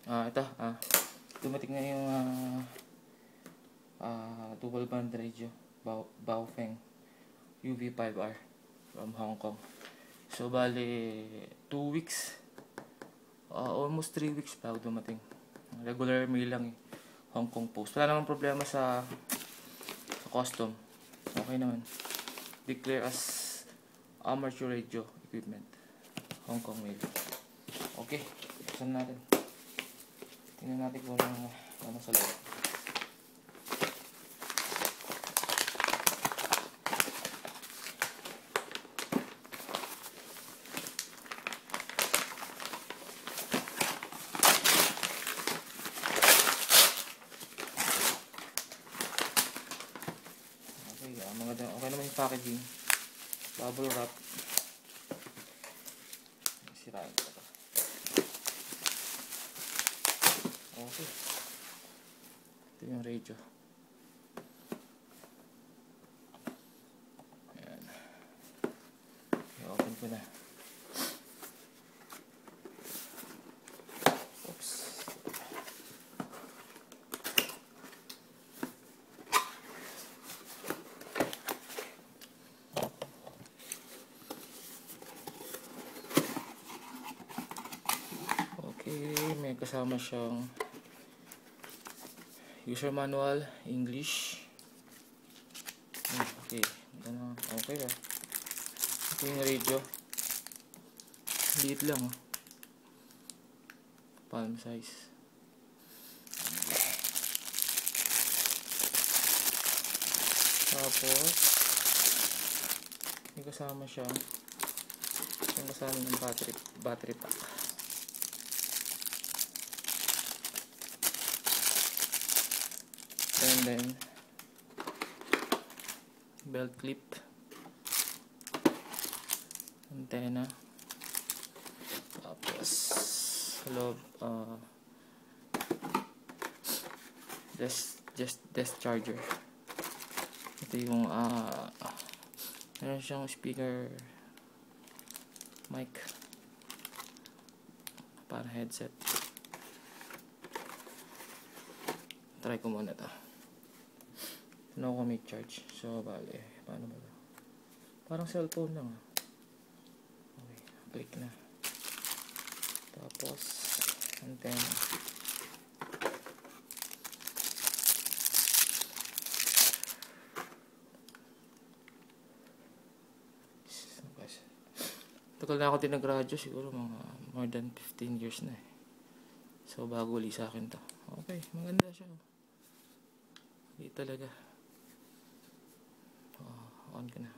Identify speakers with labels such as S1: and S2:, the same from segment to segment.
S1: Ito, dumating na yung dual band radio Baofeng UV5R from Hong Kong. So bali 2 weeks, almost 3 weeks bago dumating. Regular mail lang Hong Kong Post. Wala namang problema sa custom. Okay naman. Declare as amateur radio equipment. Hong Kong mail. Okay, buksan natin. Tingnan natin kung ano sa loob. Okay naman yung packaging. Bubble wrap. Sirain ko ito. Okay. Ito yung radio. Ayan. I-open ko na. Oops. Okay, may kasama siyang user manual, English. Okay, okay ba? Ito yung radio. Liit lang, palm size. Tapos may kasama siya yung kasama ng battery pack. And then belt clip, antenna, tapos sa loob desk charger. Ito yung meron siyang speaker mic para headset. Try ko muna to. No ko may charge. So bali, paano ba ito? Parang cellphone lang. Okay, click na. Tapos antenna. Tagal na ako tinag-radyo, siguro mga more than 15 years na So bago uli sa akin to. Okay, maganda siya. Hindi talaga. On ka na.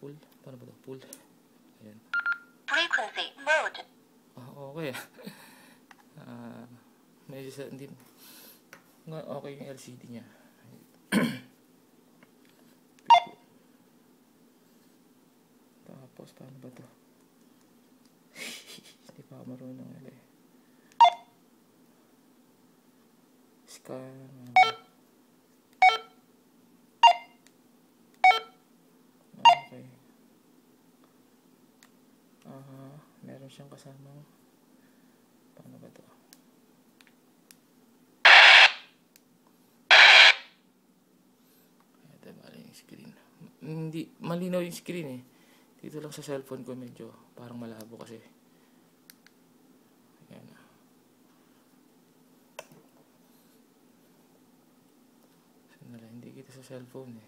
S1: Pull? Paano ba ito? Pull. Ayan.
S2: Frequency mode.
S1: Okay. Medyo sa hindi. Okay yung LCD niya. Tapos paano ba ito? Hindi pa ako marunong Scan. Okay. Meron siyang kasamang paano ba ito? Ito mali yung screen. Hindi malinaw yung screen Dito lang sa cellphone ko medyo parang malabo kasi. Ayan hindi kita sa cellphone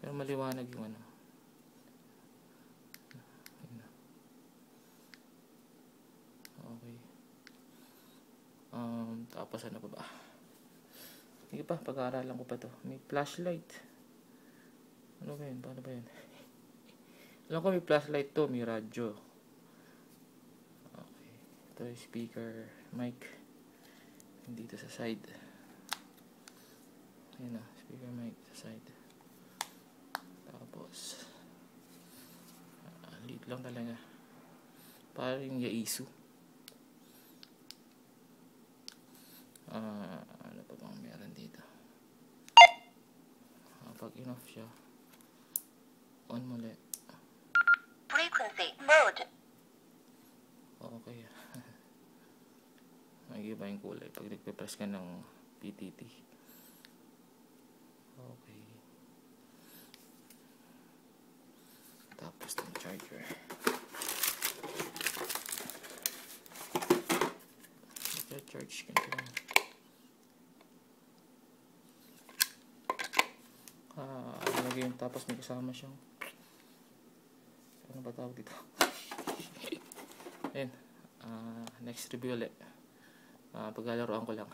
S1: Pero maliwanag yung Okay. Tapos ano pa ba? Hindi pa, pag-aaralan ko pa to. May flashlight. Ano ba yun? Paano ba yun? Alam ko may flashlight to, may radyo. Okay. Ito yung speaker, mic. Dito sa side. Ayan speaker mic sa side. Tapos liit lang talaga. Parang yung Yaesu. Ano pa bang meron dito? Pag in-off siya, on mo ulit.
S2: Frequency mode.
S1: Okay. nag-iba yung kulay pag nagpe-press ka ng PTT. Okay. Tapos yung charger. Charge ganito lang. Lagay yung tapos may kasama siyang ano ba tawag dito? Ayun. Next review ulit. Paglalaroan ko lang.